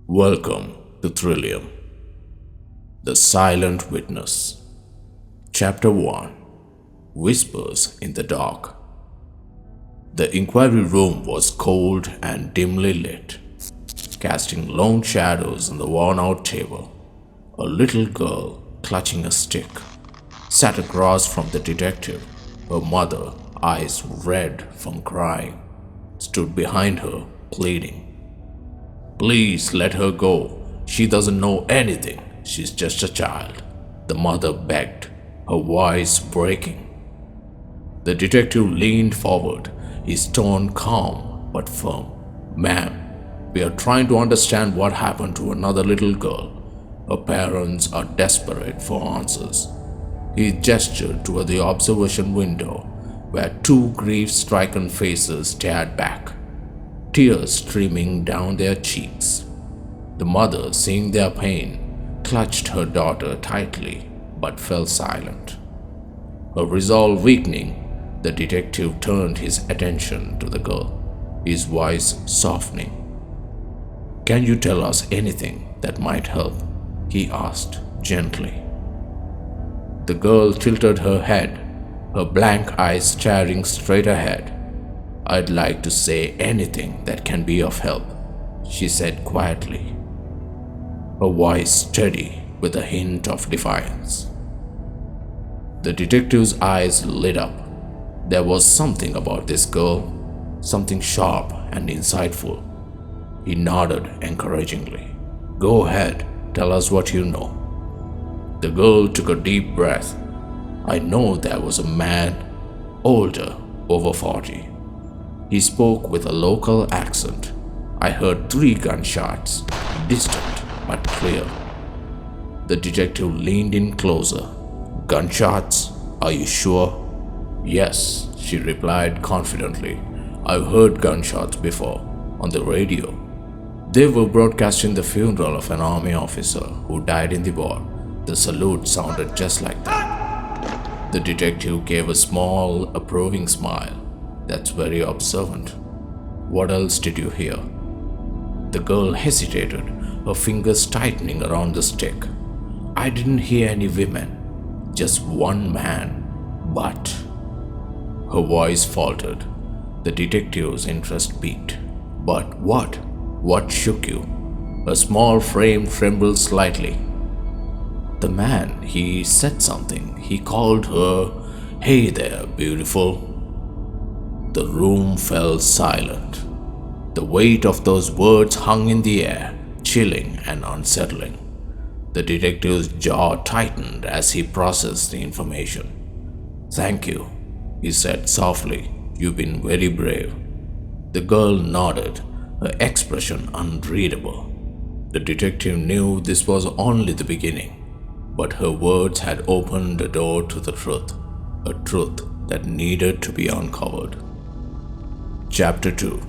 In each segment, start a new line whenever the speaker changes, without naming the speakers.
Welcome to Trillium, The Silent Witness. Chapter 1. Whispers in the Dark. The inquiry room was cold and dimly lit, casting long shadows on the worn-out table. A little girl, clutching a stick, sat across from the detective. Her mother, eyes red from crying, stood behind her, pleading. "Please let her go. She doesn't know anything. She's just a child," the mother begged, her voice breaking. The detective leaned forward, his tone calm but firm. "Ma'am, we are trying to understand what happened to another little girl. Her parents are desperate for answers." He gestured toward the observation window, where two grief-stricken faces stared back, tears streaming down their cheeks. The mother, seeing their pain, clutched her daughter tightly but fell silent. Her resolve weakening, the detective turned his attention to the girl, his voice softening. "Can you tell us anything that might help?" he asked gently. The girl tilted her head, her blank eyes staring straight ahead. "I'd like to say anything that can be of help," she said quietly, her voice steady with a hint of defiance. The detective's eyes lit up. There was something about this girl, something sharp and insightful. He nodded encouragingly. "Go ahead, tell us what you know." The girl took a deep breath. "I know there was a man, older, over 40. He spoke with a local accent. I heard 3 gunshots, distant but clear." The detective leaned in closer. "Gunshots? Are you sure?" "Yes," she replied confidently. "I've heard gunshots before, on the radio. They were broadcasting the funeral of an army officer who died in the war. The salute sounded just like that." The detective gave a small, approving smile. "That's very observant. What else did you hear?" The girl hesitated, her fingers tightening around the stick. "I didn't hear any women, just one man, but..." Her voice faltered. The detective's interest peaked. "But what? What shook you?" Her small frame trembled slightly. "The man, he said something. He called her, 'Hey there, beautiful.'" The room fell silent. The weight of those words hung in the air, chilling and unsettling. The detective's jaw tightened as he processed the information. "Thank you," he said softly. "You've been very brave." The girl nodded, her expression unreadable. The detective knew this was only the beginning, but her words had opened a door to the truth, a truth that needed to be uncovered. Chapter 2.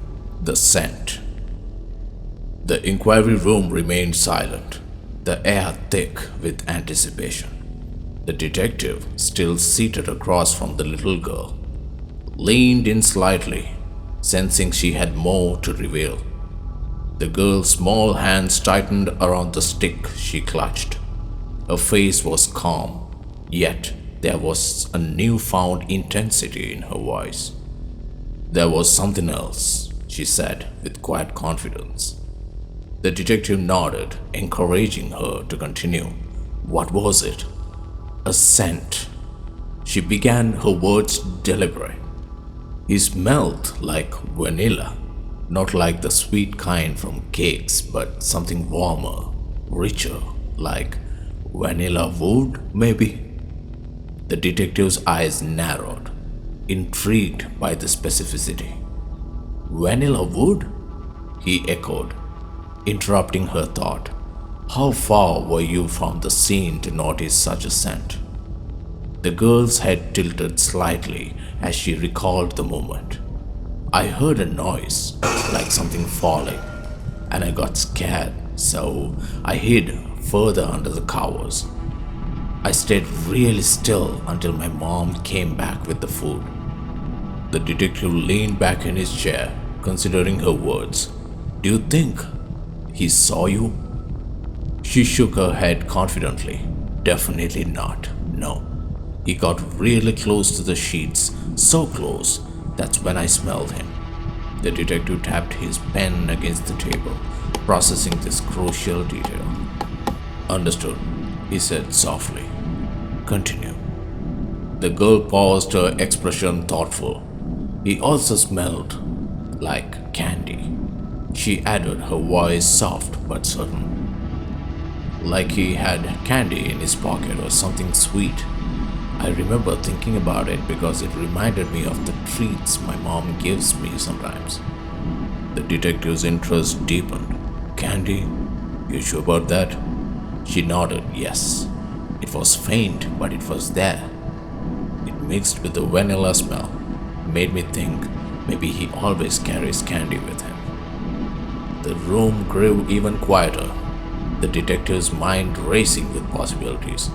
The Scent. The inquiry room remained silent, the air thick with anticipation. The detective, still seated across from the little girl, leaned in slightly, sensing she had more to reveal. The girl's small hands tightened around the stick she clutched. Her face was calm, yet there was a newfound intensity in her voice. "There was something else," she said with quiet confidence. The detective nodded, encouraging her to continue. "What was it?" "A scent." She began, her words deliberate. "He smelled like vanilla, not like the sweet kind from cakes, but something warmer, richer, like vanilla wood, maybe." The detective's eyes narrowed, intrigued by the specificity. "Vanilla wood?" he echoed, interrupting her thought. "How far were you from the scene to notice such a scent?" The girl's head tilted slightly as she recalled the moment. "I heard a noise, like something falling, and I got scared, so I hid further under the covers. I stayed really still until my mom came back with the food." The detective leaned back in his chair, considering her words. "Do you think He saw you? She shook her head confidently. Definitely not. No. He got really close to the sheets, so close that's when I smelled him. The detective tapped his pen against the table, processing this crucial detail. Understood, he said softly. Continue. The girl paused, her expression thoughtful. He also smelled like candy. She added, her voice soft but certain. Like he had candy in his pocket or something sweet. I remember thinking about it because it reminded me of the treats my mom gives me sometimes. The detective's interest deepened. Candy? You sure about that? She nodded, yes. It was faint, but it was there. It mixed with the vanilla smell. Made me think maybe he always carries candy with him. The room grew even quieter, the detective's mind racing with possibilities.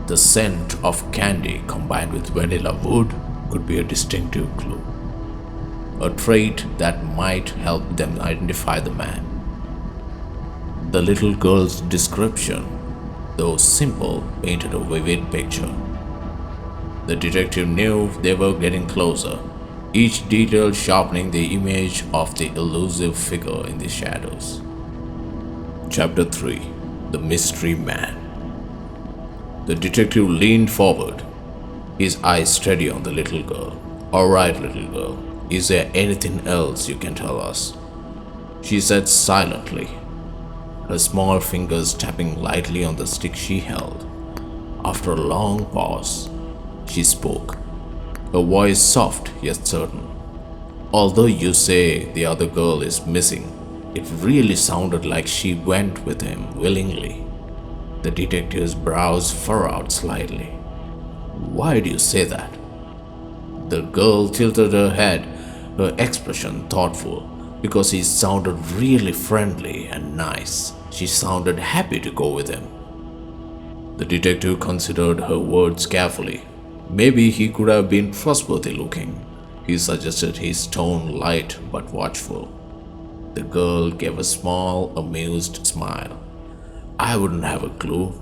The scent of candy combined with vanilla wood could be a distinctive clue, a trait that might help them identify the man. The little girl's description, though simple, painted a vivid picture. The detective knew they were getting closer, each detail sharpening the image of the elusive figure in the shadows. Chapter 3: The Mystery Man. The detective leaned forward, his eyes steady on the little girl. "All right, little girl, is there anything else you can tell us?" She said silently, her small fingers tapping lightly on the stick she held. After a long pause, she spoke, her voice soft yet certain. "Although you say the other girl is missing, it really sounded like she went with him willingly." The detective's brows furrowed slightly. "Why do you say that?" The girl tilted her head, her expression thoughtful. "Because he sounded really friendly and nice. She sounded happy to go with him." The detective considered her words carefully. Maybe he could have been trustworthy looking. He suggested, his tone light but watchful. The girl gave a small, amused smile. "I wouldn't have a clue,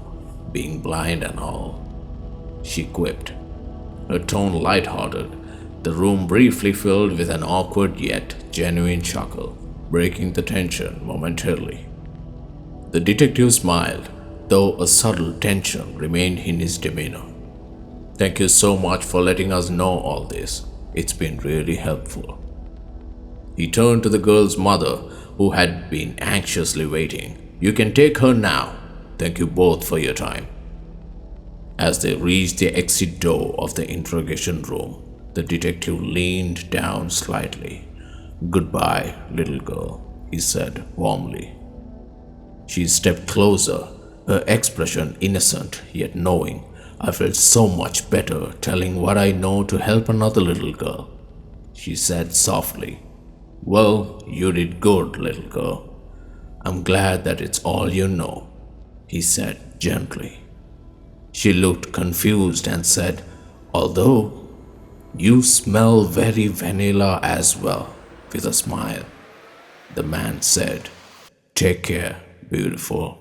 being blind and all," she quipped, her tone light-hearted. The room briefly filled with an awkward yet genuine chuckle, breaking the tension momentarily. The detective smiled, though a subtle tension remained in his demeanor. "Thank you so much for letting us know all this. It's been really helpful." He turned to the girl's mother, who had been anxiously waiting. "You can take her now. Thank you both for your time." As they reached the exit door of the interrogation room, the detective leaned down slightly. "Goodbye, little girl," he said warmly. She stepped closer, her expression innocent yet knowing. "I felt so much better telling what I know to help another little girl," she said softly. "Well, you did good, little girl. I'm glad that it's all you know," he said gently. She looked confused and said, "Although you smell very vanilla as well," with a smile. The man said, "Take care, beautiful."